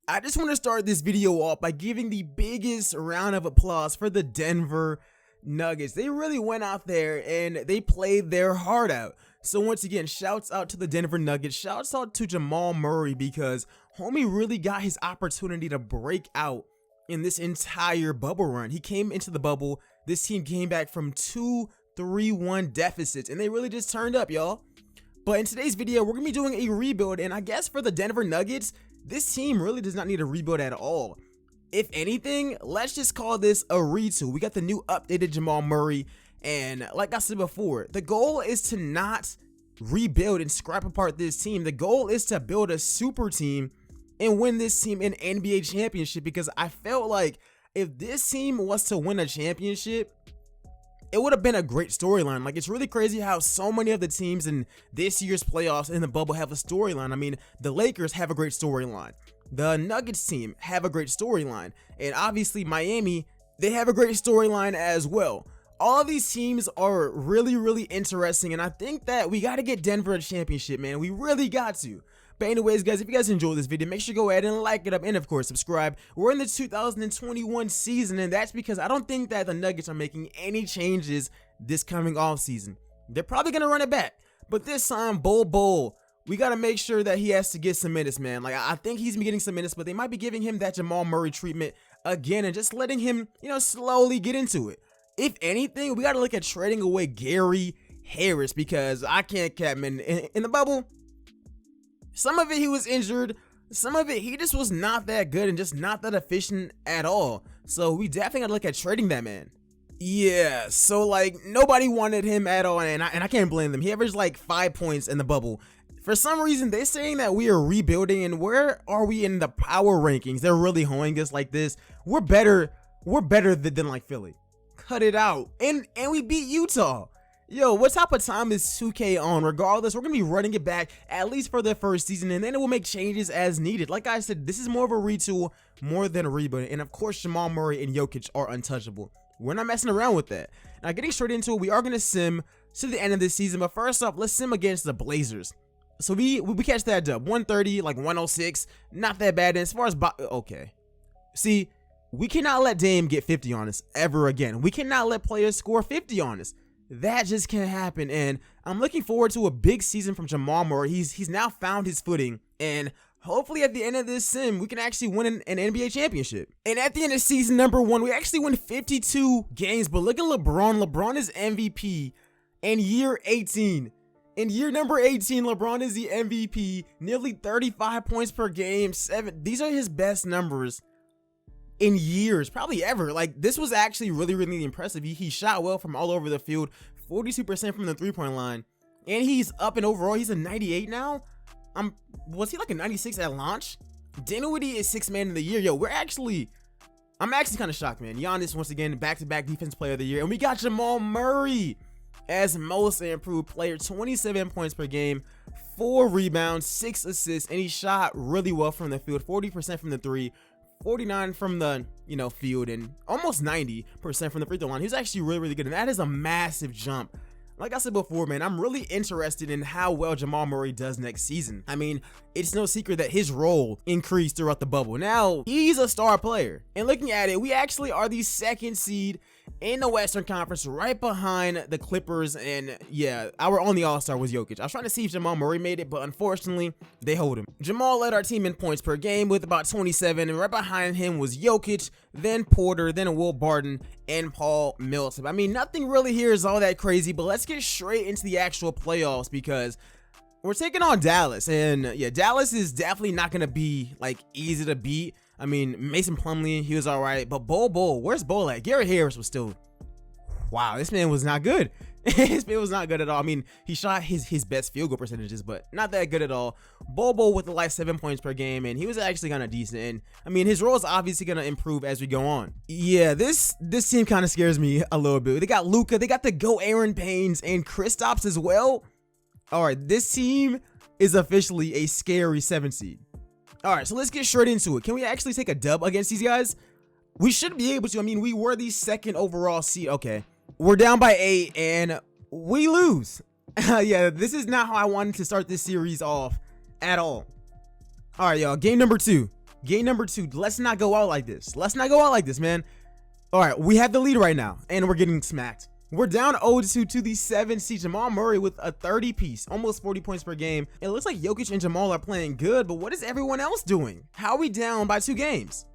I just want to start this video off by giving the biggest round of applause for the Denver Nuggets. They really went out there and they played their heart out. So once again, shouts out to the Denver Nuggets. Shouts out to Jamal Murray because homie really got his opportunity to break out in this entire bubble run. He came into the bubble. This team came back from 2-3-1 deficits and they really just turned up, y'all. But in today's video, we're going to be doing a rebuild, and I guess for the Denver Nuggets, this team really does not need a rebuild at all. If anything, let's just call this a retool. We got the new updated Jamal Murray, and like I said before, the goal is to not rebuild and scrap apart this team. The goal is to build a super team and win this team an NBA championship, because I felt like if this team was to win a championship, it would have been a great storyline. Like, it's really crazy how so many of the teams in this year's playoffs in the bubble have a storyline. I mean, the Lakers have a great storyline. The Nuggets team have a great storyline. And obviously Miami, they have a great storyline as well. All of these teams are really, really interesting. And I think that we got to get Denver a championship, man. We really got to. But anyways, guys, if you guys enjoyed this video, make sure you go ahead and like it up and, of course, subscribe. We're in the 2021 season, and that's because I don't think that the Nuggets are making any changes this coming off season. They're probably going to run it back. But this time, Bol Bol, we got to make sure that he has to get some minutes, man. Like, I think he's been getting some minutes, but they might be giving him that Jamal Murray treatment again and just letting him, slowly get into it. If anything, we got to look at trading away Gary Harris, because I can't cap him in the bubble. Some of it he was injured, some of it he just was not that good and just not that efficient at all. So we definitely gotta look at trading that man. Yeah, so like nobody wanted him at all, and I can't blame them. He averaged like 5 points in the bubble. For some reason, they're saying that we are rebuilding, and where are we in the power rankings? They're really hoeing us like this. We're better than like Philly. Cut it out. And we beat Utah. Yo, what type of time is 2K on? Regardless, we're going to be running it back at least for the first season, and then it will make changes as needed. Like I said, this is more of a retool more than a rebuild. And of course, Jamal Murray and Jokic are untouchable. We're not messing around with that. Now, getting straight into it, we are going to sim to the end of this season. But first off, let's sim against the Blazers. So we catch that dub. 130, like 106. Not that bad. And as far as... okay. See, we cannot let Dame get 50 on us ever again. We cannot let players score 50 on us. That just can't happen, and I'm looking forward to a big season from Jamal Murray. He's now found his footing, and hopefully at the end of this sim, we can actually win an NBA championship. And at the end of season number 1, we actually win 52 games, but look at LeBron. LeBron is MVP in year 18. In year number 18, LeBron is the MVP, nearly 35 points per game, 7. These are his best numbers in years, probably ever. Like, this was actually really, really impressive. He shot well from all over the field, 42% from the three-point line, and he's up and overall. He's a 98 now. Was he like a 96 at launch? Dinwiddie is 6th man of the year. Yo, I'm actually kind of shocked, man. Giannis, once again, back-to-back defensive player of the year, and we got Jamal Murray as most improved player, 27 points per game, 4 rebounds, 6 assists, and he shot really well from the field, 40% from the three, 49 from the field, and almost 90% from the free throw line. He was actually really, really good, and that is a massive jump. Like I said before, man, I'm really interested in how well Jamal Murray does next season. I mean, it's no secret that his role increased throughout the bubble. Now, he's a star player. And looking at it, we actually are the 2nd seed in the Western Conference, right behind the Clippers. And yeah, our only all-star was Jokic. I was trying to see if Jamal Murray made it, but unfortunately, they hold him. Jamal led our team in points per game with about 27, and right behind him was Jokic, then Porter, then Will Barton, and Paul Millsap. I mean, nothing really here is all that crazy, but let's get straight into the actual playoffs, because we're taking on Dallas. And yeah, Dallas is definitely not going to be like easy to beat. I mean, Mason Plumlee, he was all right, but Bol Bol, where's Bol at? Gary Harris was still, wow, this man was not good. This man was not good at all. I mean, he shot his best field goal percentages, but not that good at all. Bol Bol with like 7 points per game, and he was actually kind of decent. And I mean, his role is obviously going to improve as we go on. Yeah, this team kind of scares me a little bit. They got Luka, they got the Go Aaron Paynes, and Kristaps as well. All right, this team is officially a scary 7 seed. All right, so let's get straight into it. Can we actually take a dub against these guys? We should be able to. I mean, we were the 2nd overall seed. Okay, we're down by 8, and we lose. Yeah, this is not how I wanted to start this series off at all. All right, y'all, game number 2. Game number 2. Let's not go out like this. Let's not go out like this, man. All right, we have the lead right now, and we're getting smacked. We're down 0-2 to the 7th seed. Jamal Murray with a 30-piece, almost 40 points per game. It looks like Jokic and Jamal are playing good, but what is everyone else doing? How are we down by 2 games?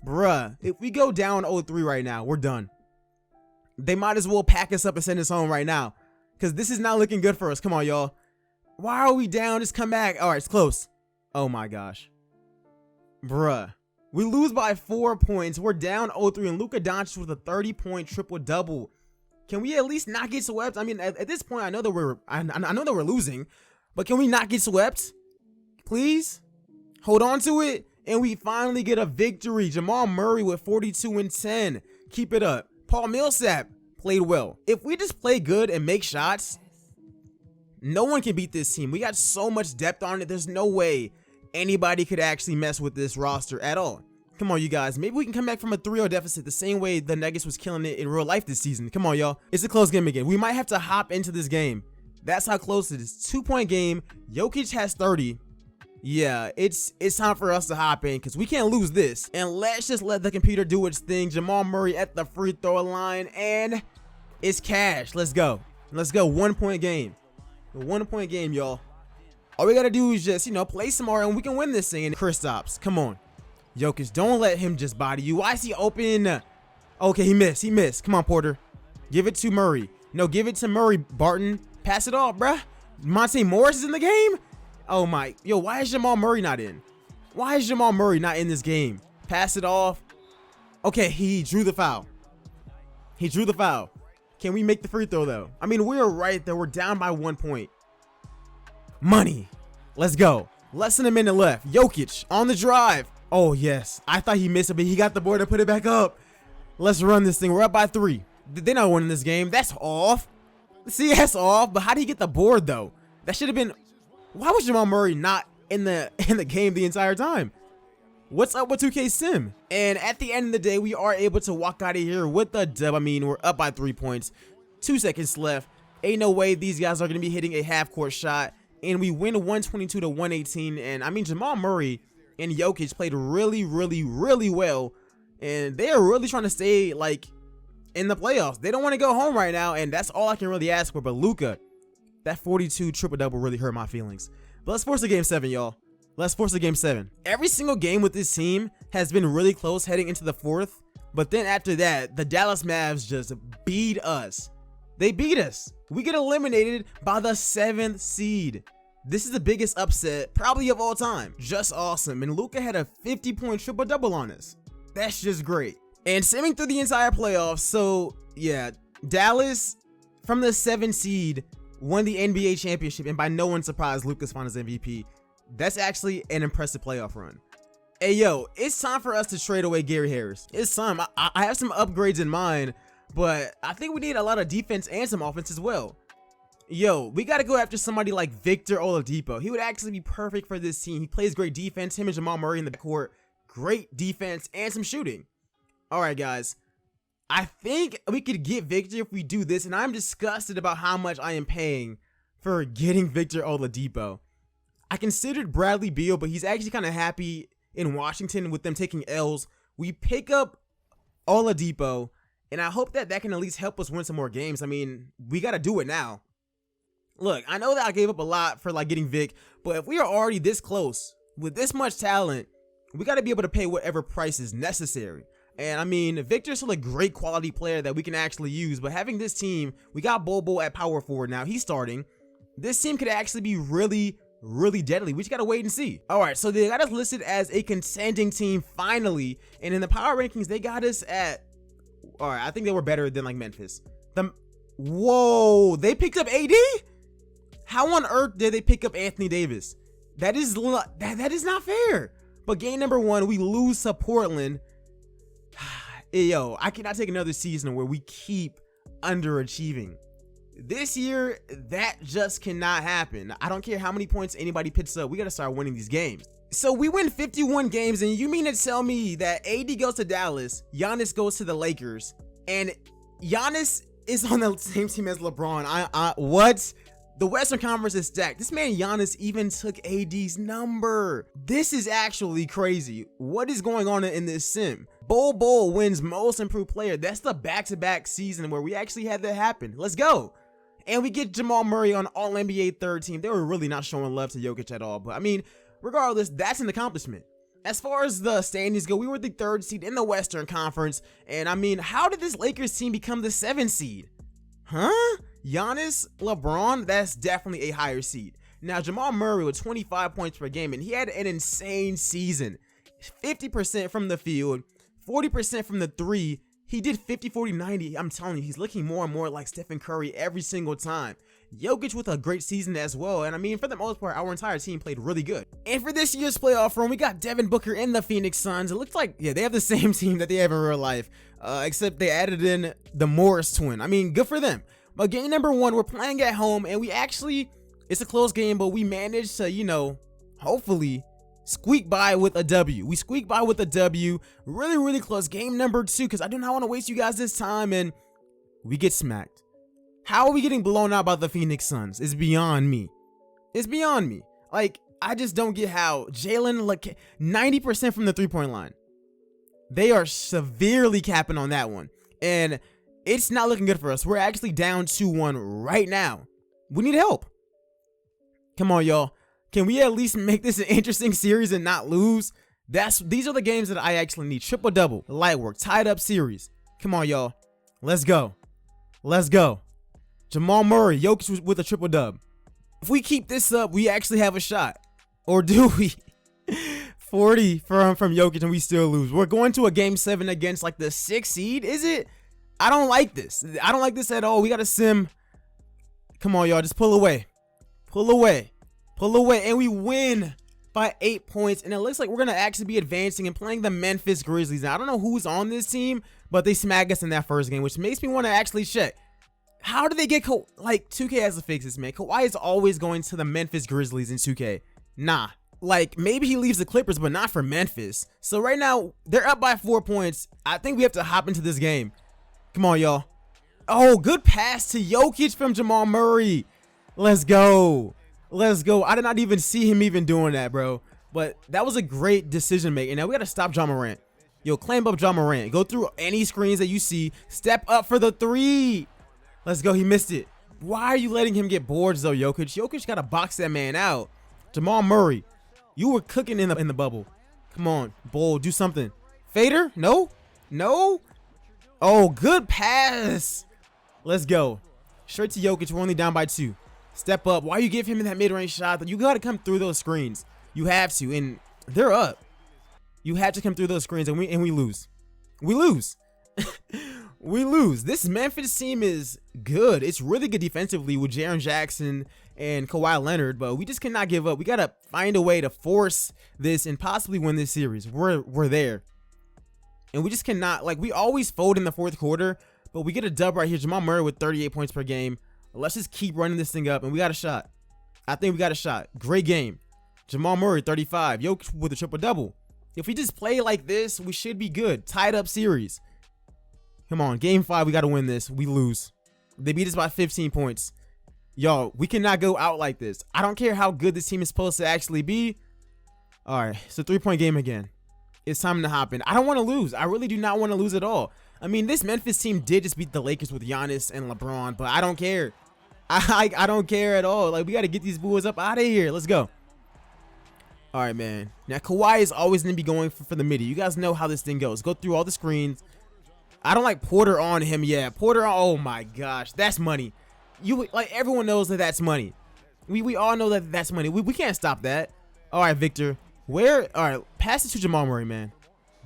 Bruh, if we go down 0-3 right now, we're done. They might as well pack us up and send us home right now, because this is not looking good for us. Come on, y'all. Why are we down? Just come back. All right, it's close. Oh, my gosh. Bruh. We lose by 4 points. We're down 0-3, and Luka Doncic with a 30-point triple-double. Can we at least not get swept? I mean, at this point, I know that we're losing, but can we not get swept? Please? Hold on to it, and we finally get a victory. Jamal Murray with 42 and 10. Keep it up. Paul Millsap played well. If we just play good and make shots, no one can beat this team. We got so much depth on it. There's no way anybody could actually mess with this roster at all. Come on, you guys. Maybe we can come back from a 3-0 deficit the same way the Nuggets was killing it in real life this season. Come on, y'all. It's a close game again. We might have to hop into this game. That's how close it is. 2-point game. Jokic has 30. Yeah, it's time for us to hop in because we can't lose this. And let's just let the computer do its thing. Jamal Murray at the free throw line, and it's cash. Let's go. Let's go. 1-point game. A 1-point game, y'all. All we got to do is just, play some more, and we can win this thing. And Kristaps, come on. Jokic, don't let him just body you. Why is he open? Okay, he missed. He missed. Come on, Porter. Give it to Murray. No, give it to Murray, Barton. Pass it off, bruh. Monte Morris is in the game? Oh, my. Yo, why is Jamal Murray not in? Why is Jamal Murray not in this game? Pass it off. Okay, he drew the foul. He drew the foul. Can we make the free throw, though? I mean, we're right there. We're down by 1 point. Money. Let's go. Less than a minute left. Jokic on the drive. Oh, yes. I thought he missed it, but he got the board to put it back up. Let's run this thing. We're up by 3. They're not winning this game. That's off. See, that's off. But how did he get the board, though? That should have been... Why was Jamal Murray not in the game the entire time? What's up with 2K Sim? And at the end of the day, we are able to walk out of here with the dub. I mean, we're up by 3 points. 2 seconds left. Ain't no way these guys are going to be hitting a half-court shot. And we win 122 to 118. And, I mean, Jamal Murray and Jokic played really, really, really well. And they are really trying to stay, like, in the playoffs. They don't want to go home right now. And that's all I can really ask for. But Luka, that 42 triple-double really hurt my feelings. But let's force a game 7, y'all. Let's force a game 7. Every single game with this team has been really close heading into the 4th. But then after that, the Dallas Mavs just beat us. They beat us. We get eliminated by the 7th seed. This is the biggest upset probably of all time. Just awesome. And Luka had a 50-point triple-double on us. That's just great. And simming through the entire playoffs. So, yeah, Dallas from the 7th seed won the NBA championship. And by no one's surprise, Luka's Finals MVP. That's actually an impressive playoff run. Hey, yo, it's time for us to trade away Gary Harris. It's time. I have some upgrades in mind, but I think we need a lot of defense and some offense as well. Yo, we got to go after somebody like Victor Oladipo. He would actually be perfect for this team. He plays great defense. Him and Jamal Murray in the backcourt. Great defense and some shooting. All right, guys. I think we could get Victor if we do this, and I'm disgusted about how much I am paying for getting Victor Oladipo. I considered Bradley Beal, but he's actually kind of happy in Washington with them taking L's. We pick up Oladipo, and I hope that can at least help us win some more games. I mean, we got to do it now. Look, I know that I gave up a lot for like getting Vic, but if we are already this close with this much talent, we got to be able to pay whatever price is necessary. And I mean, Victor's still a great quality player that we can actually use, but having this team, we got Bol Bol at power forward now. He's starting. This team could actually be really deadly. We just gotta wait and see. All right, so they got us listed as a contending team finally, and in the power rankings they got us at, all right, I think they were better than like Memphis. Whoa, they picked up AD? How on earth did they pick up Anthony Davis? That is not fair. But game number 1, we lose to Portland. Yo, I cannot take another season where we keep underachieving. This year, that just cannot happen. I don't care how many points anybody picks up. We got to start winning these games. So we win 51 games, and you mean to tell me that AD goes to Dallas, Giannis goes to the Lakers, and Giannis is on the same team as LeBron? What? The Western Conference is stacked. This man Giannis even took AD's number. This is actually crazy. What is going on in this sim? Bol Bol wins most improved player. That's the back-to-back season where we actually had that happen. Let's go. And we get Jamal Murray on All-NBA third team. They were really not showing love to Jokic at all. But I mean, regardless, that's an accomplishment. As far as the standings go, we were the 3rd seed in the Western Conference. And I mean, how did this Lakers team become the 7th seed? Huh? Giannis, LeBron, that's definitely a higher seed. Now, Jamal Murray with 25 points per game, and he had an insane season. 50% from the field, 40% from the 3. He did 50, 40, 90. I'm telling you, he's looking more and more like Stephen Curry every single time. Jokic with a great season as well. And I mean, for the most part, our entire team played really good. And for this year's playoff run, we got Devin Booker and the Phoenix Suns. It looks like, yeah, they have the same team that they have in real life, except they added in the Morris twin. I mean, good for them. But game number 1, we're playing at home, and we actually, it's a close game, but we managed to, you know, hopefully squeak by with a W. We squeak by with a W. Really, really close. Game number 2, because I do not want to waste you guys this time, and we get smacked. How are we getting blown out by the Phoenix Suns? It's beyond me. It's beyond me. Like, I just don't get how Jalen, like, 90% from the 3-point line. They are severely capping on that one. And it's not looking good for us. We're actually down 2-1 right now. We need help. Come on, y'all. Can we at least make this an interesting series and not lose? These are the games that I actually need. Triple-double, light work, tied up series. Come on, y'all. Let's go. Let's go. Jamal Murray, Jokic with a triple-dub. If we keep this up, we actually have a shot. Or do we? 40 from Jokic and we still lose. We're going to a game 7 against like the 6th seed, is it? I don't like this. I don't like this at all. We got to sim. Come on, y'all. Just pull away. Pull away. Pull away. And we win by 8 points. And it looks like we're going to actually be advancing and playing the Memphis Grizzlies. Now, I don't know who's on this team, but they smacked us in that first game, which makes me want to actually check. How did they get like 2K has to fix this, man? Kawhi is always going to the Memphis Grizzlies in 2K. Nah. Like, maybe he leaves the Clippers, but not for Memphis. So right now, they're up by 4 points. I think we have to hop into this game. Come on, y'all. Oh, good pass to Jokic from Jamal Murray. Let's go. Let's go. I did not even see him even doing that, bro. But that was a great decision making. Now we got to stop Ja Morant. Yo, clamp up Ja Morant. Go through any screens that you see. Step up for the 3. Let's go. He missed it. Why are you letting him get boards, though, Jokic? Jokic got to box that man out. Jamal Murray, you were cooking in the bubble. Come on, Bol, do something. Fader? No? No? Oh, good pass. Let's go. Straight to Jokic. We're only down by 2. Step up. Why you give him that mid-range shot? You got to come through those screens. You have to. And they're up. You have to come through those screens, and we lose. We lose. We lose. This Memphis team is good. It's really good defensively with Jaren Jackson and Kawhi Leonard, but we just cannot give up. We got to find a way to force this and possibly win this series. We're there. And we just cannot, like, we always fold in the 4th quarter, but we get a dub right here. Jamal Murray with 38 points per game. Let's just keep running this thing up, and we got a shot. I think we got a shot. Great game. Jamal Murray, 35. Jokic with a triple-double. If we just play like this, we should be good. Tied up series. Come on, game 5, we got to win this. We lose. They beat us by 15 points. Y'all, we cannot go out like this. I don't care how good this team is supposed to actually be. All right, it's a 3-point game again. It's time to hop in. I don't want to lose. I really do not want to lose at all. I mean, this Memphis team did just beat the Lakers with Giannis and LeBron, but I don't care. I don't care at all. Like, we got to get these boys up out of here. Let's go. All right, man. Now, Kawhi is always going to be going for the midi. You guys know how this thing goes. Go through all the screens. I don't like Porter on him. Yeah, Porter on. Oh, my gosh. That's money. Like, everyone knows that that's money. We all know that that's money. We can't stop that. All right, Victor. All right, pass it to Jamal Murray, man.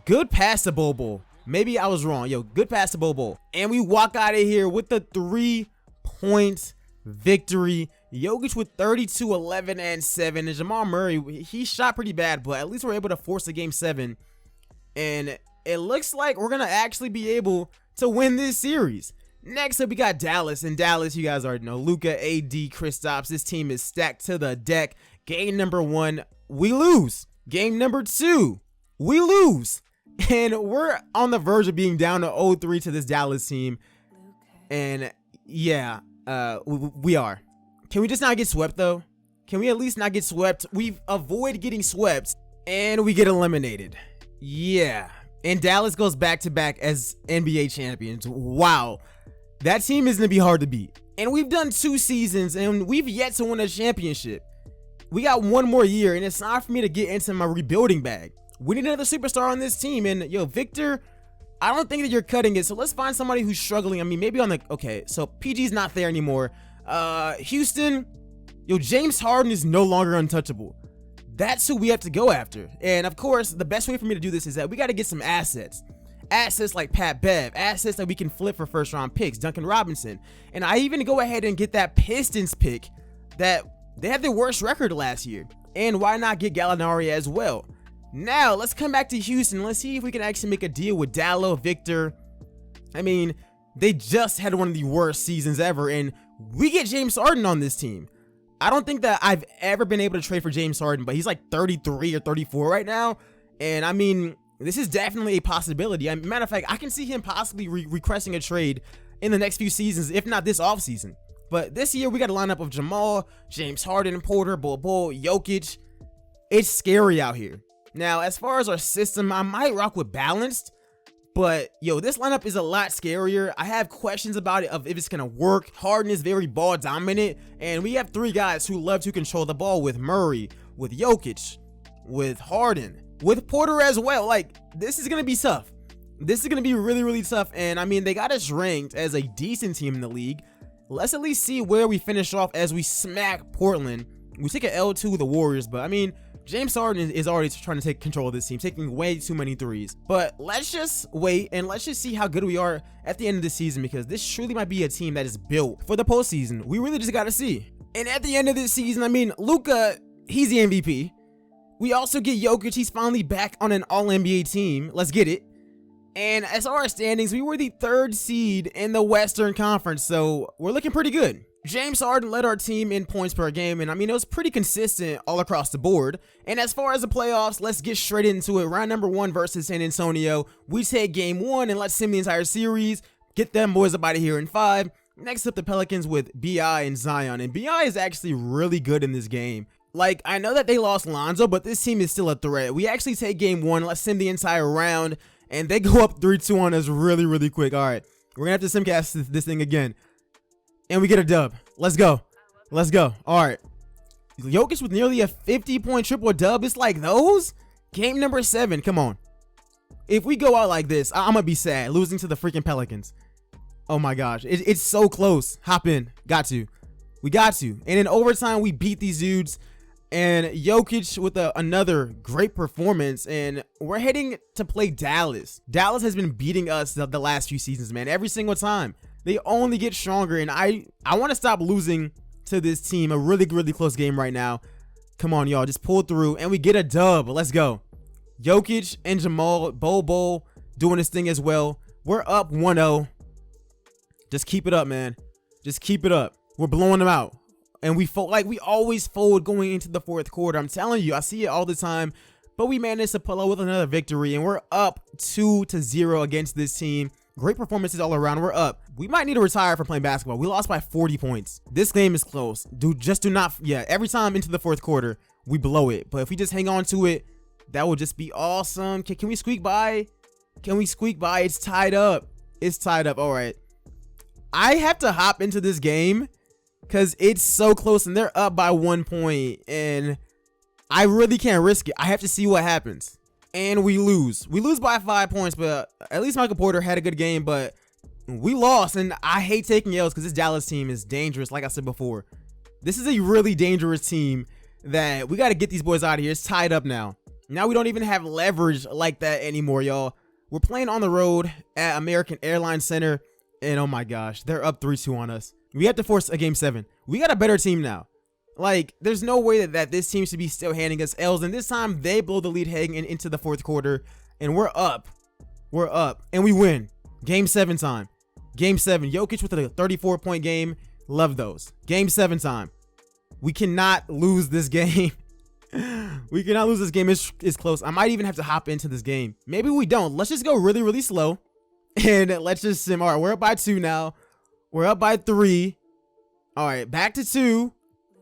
Good pass to Bol Bol. Maybe I was wrong. Yo, good pass to Bol Bol. And we walk out of here with the 3-point victory. Jokic with 32, 11, and 7. And Jamal Murray, he shot pretty bad, but at least we're able to force a game 7. And it looks like we're going to actually be able to win this series. Next up, we got Dallas. And Dallas, you guys already know, Luka, AD, Kristaps. This team is stacked to the deck. Game number 1, we lose. Game number 2, we lose. And we're on the verge of being down to 0-3 to this Dallas team. And yeah, we are. Can we just not get swept though? Can we at least not get swept? We avoid getting swept and we get eliminated. Yeah. And Dallas goes back to back as NBA champions. Wow. That team is going to be hard to beat. And we've done 2 seasons and we've yet to win a championship. We got 1 more year and it's time for me to get into my rebuilding bag. We need another superstar on this team. And yo, Victor, I don't think that you're cutting it. So let's find somebody who's struggling. I mean, maybe on the, okay, so PG's not there anymore. Houston, yo, James Harden is no longer untouchable. That's who we have to go after. And of course, the best way for me to do this is that we got to get some assets. Assets like Pat Bev, assets that we can flip for first round picks, Duncan Robinson. And I even go ahead and get that Pistons pick that they had their worst record last year. And why not get Gallinari as well? Now, let's come back to Houston. Let's see if we can actually make a deal with Dallo, Victor. I mean, they just had one of the worst seasons ever, and we get James Harden on this team. I don't think that I've ever been able to trade for James Harden, but he's like 33 or 34 right now. And I mean, this is definitely a possibility. Matter of fact, I can see him possibly requesting a trade in the next few seasons, if not this offseason. But this year, we got a lineup of Jamal, James Harden, Porter, Bol Bol, Jokic. It's scary out here. Now, as far as our system, I might rock with balanced, but yo, this lineup is a lot scarier. I have questions about it of if it's gonna work. Harden is very ball dominant, and we have 3 guys who love to control the ball with Murray, with Jokic, with Harden, with Porter as well. Like, this is gonna be tough. This is gonna be really, really tough. And I mean, they got us ranked as a decent team in the league. Let's at least see where we finish off as we smack Portland. We take an L to the Warriors, but I mean, James Harden is already trying to take control of this team, taking way too many threes. But let's just wait and let's just see how good we are at the end of the season, because this truly might be a team that is built for the postseason. We really just got to see. And at the end of this season, I mean, Luka, he's the MVP. We also get Jokic. He's finally back on an all-NBA team. Let's get it. And as far as standings, we were the 3rd seed in the Western Conference, so we're looking pretty good. James Harden led our team in points per game, and I mean, it was pretty consistent all across the board. And as far as the playoffs, let's get straight into it. Round number 1 versus San Antonio. We take game 1 and let's sim the entire series. Get them boys up out of here in 5. Next up, the Pelicans with BI and Zion. And BI is actually really good in this game. Like, I know that they lost Lonzo, but this team is still a threat. We actually take game 1. Let's sim the entire round. And they go up 3-2 on us really, really quick. All right, we're going to have to simcast this thing again. And we get a dub. Let's go. Let's go. All right. Jokic with nearly a 50-point triple dub. It's like those. Game number 7. Come on. If we go out like this, I'm going to be sad. Losing to the freaking Pelicans. Oh my gosh. It's so close. Hop in. Got to. We got to. And in overtime, we beat these dudes. And Jokic with another great performance. And we're heading to play Dallas. Dallas has been beating us the last few seasons, man. Every single time. They only get stronger, and I want to stop losing to this team. A really, really close game right now. Come on, y'all. Just pull through, and we get a dub. Let's go. Jokic and Jamal, Bol Bol doing this thing as well. We're up 1-0. Just keep it up, man. Just keep it up. We're blowing them out. And we fold, like we always fold going into the 4th quarter. I'm telling you, I see it all the time. But we managed to pull out with another victory, and we're up 2-0 against this team. Great performances all around. We're up. We might need to retire from playing basketball. We lost by 40 points. This game is close. Dude, just do not. Yeah, every time into the 4th quarter, we blow it. But if we just hang on to it, that would just be awesome. Can we squeak by? Can we squeak by? It's tied up. It's tied up. All right. I have to hop into this game because it's so close and they're up by 1 point. And I really can't risk it. I have to see what happens. And we lose. We lose by 5 points, but at least Michael Porter had a good game, but we lost. And I hate taking L's because this Dallas team is dangerous, like I said before. This is a really dangerous team that we got to get these boys out of here. It's tied up now. Now we don't even have leverage like that anymore, y'all. We're playing on the road at American Airlines Center, and oh my gosh, they're up 3-2 on us. We have to force a game 7. We got a better team now. Like, there's no way that this team should be still handing us L's. And this time, they blow the lead heading into the 4th quarter. And we're up. We're up. And we win. Game 7 time. Game 7. Jokic with a 34-point game. Love those. Game 7 time. We cannot lose this game. We cannot lose this game. It's close. I might even have to hop into this game. Maybe we don't. Let's just go really, really slow. And let's just sim. All right, we're up by 2 now. We're up by 3. All right, back to 2.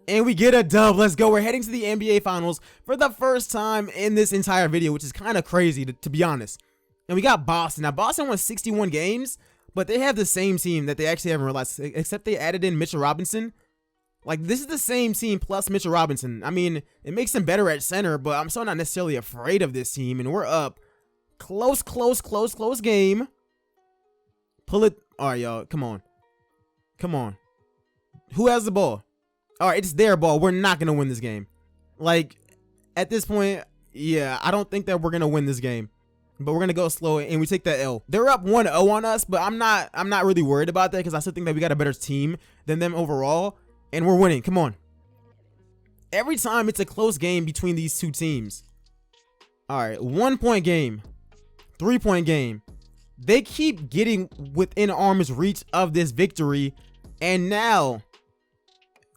And we get a dub. Let's go. We're heading to the NBA Finals for the first time in this entire video, which is kind of crazy, to be honest. And we got Boston. Now, Boston won 61 games, but they have the same team that they actually haven't realized, except they added in Mitchell Robinson. Like, this is the same team plus Mitchell Robinson. I mean, it makes them better at center, but I'm still not necessarily afraid of this team. And we're up. Close game. Pull it. All right, y'all. Come on. Come on. Who has the ball? All right, it's their ball. We're not going to win this game. Like, at this point, yeah, I don't think that we're going to win this game. But we're going to go slow, and we take that L. They're up 1-0 on us, but I'm not really worried about that because I still think that we got a better team than them overall, and we're winning. Come on. Every time it's a close game between these two teams. All right, 1-point game, 3-point game. They keep getting within arm's reach of this victory, and now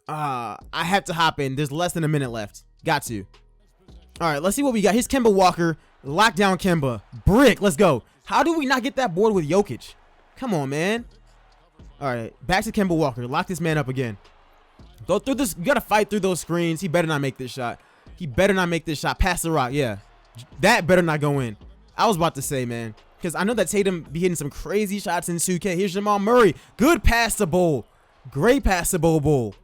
I have to hop in. There's less than a minute left. Got to. All right, let's see what we got. Here's Kemba Walker. Lockdown Kemba. Brick. Let's go. How do we not get that board with Jokic? Come on, man. All right, back to Kemba Walker. Lock this man up again. Go through this. You got to fight through those screens. He better not make this shot. He better not make this shot. Pass the rock. Yeah. That better not go in. I was about to say, man, because I know that Tatum be hitting some crazy shots in 2K. Here's Jamal Murray. Good pass to Bol. Great pass to Bol.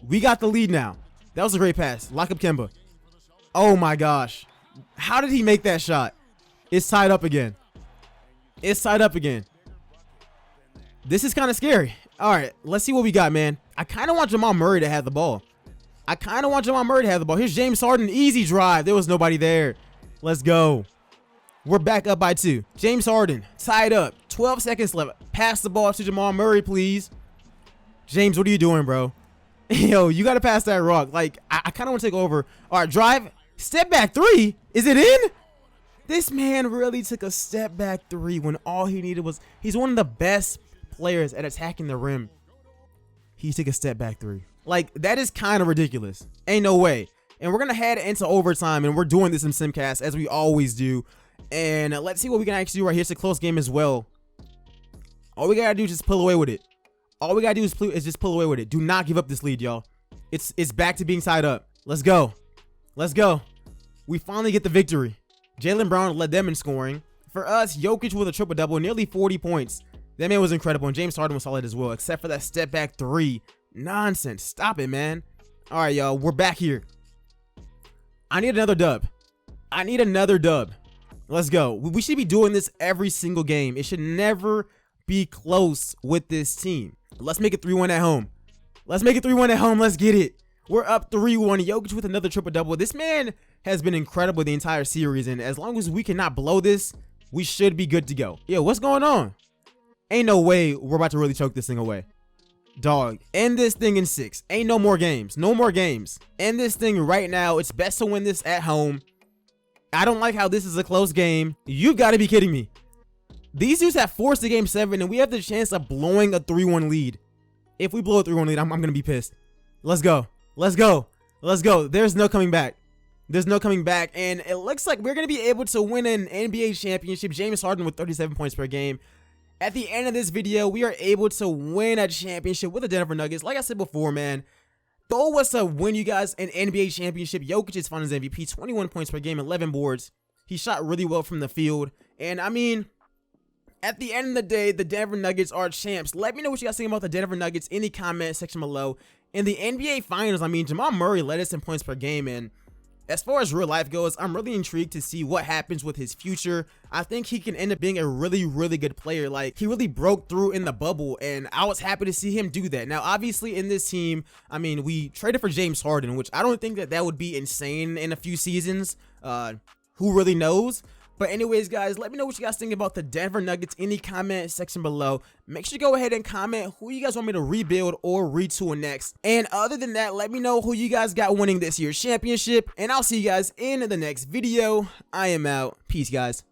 We got the lead now. That was a great pass. Lock up Kemba. Oh, my gosh. How did he make that shot? It's tied up again. It's tied up again. This is kind of scary. All right, let's see what we got, man. I kind of want Jamal Murray to have the ball. Here's James Harden. Easy drive. There was nobody there. Let's go. We're back up by 2. James Harden, tied up. 12 seconds left. Pass the ball to Jamal Murray, please. James, what are you doing, bro? Yo, you got to pass that rock. Like, I kind of want to take over. All right, drive. Step back 3. Is it in? This man really took a step back 3 when all he needed was... He's one of the best players at attacking the rim. He took a step back 3. Like, that is kind of ridiculous. Ain't no way. And we're going to head into overtime, and we're doing this in Simcast, as we always do. And let's see what we can actually do right here. It's a close game as well. All we got to do is just pull away with it. All we got to do is just pull away with it. Do not give up this lead, y'all. It's back to being tied up. Let's go. Let's go. We finally get the victory. Jaylen Brown led them in scoring. For us, Jokic with a triple-double, nearly 40 points. That man was incredible, and James Harden was solid as well, except for that step-back 3. Nonsense. Stop it, man. All right, y'all. We're back here. I need another dub. Let's go. We should be doing this every single game. It should never be close with this team. Let's make it 3-1 at home. Let's get it. We're up 3-1. Jokic with another triple-double. This man has been incredible the entire series, and as long as we cannot blow this, we should be good to go. Yo, what's going on? Ain't no way we're about to really choke this thing away. Dog, end this thing in 6. Ain't no more games. End this thing right now. It's best to win this at home. I don't like how this is a close game. You've got to be kidding me. These dudes have forced the game 7, and we have the chance of blowing a 3-1 lead. If we blow a 3-1 lead, I'm going to be pissed. Let's go. There's no coming back. And it looks like we're going to be able to win an NBA championship. James Harden with 37 points per game. At the end of this video, we are able to win a championship with the Denver Nuggets. Like I said before, man, goal was to win you guys an NBA championship. Jokic is Finals MVP, 21 points per game, 11 boards. He shot really well from the field. And I mean, at the end of the day, the Denver Nuggets are champs. Let me know what you guys think about the Denver Nuggets in the comment section below. In the NBA Finals, I mean, Jamal Murray led us in points per game, and as far as real life goes, I'm really intrigued to see what happens with his future. I think he can end up being a really, really good player. Like, he really broke through in the bubble, and I was happy to see him do that. Now, obviously, in this team, I mean, we traded for James Harden, which I don't think that would be insane in a few seasons. Who really knows? But anyways, guys, let me know what you guys think about the Denver Nuggets in the comment section below. Make sure to go ahead and comment who you guys want me to rebuild or retool next. And other than that, let me know who you guys got winning this year's championship. And I'll see you guys in the next video. I am out. Peace, guys.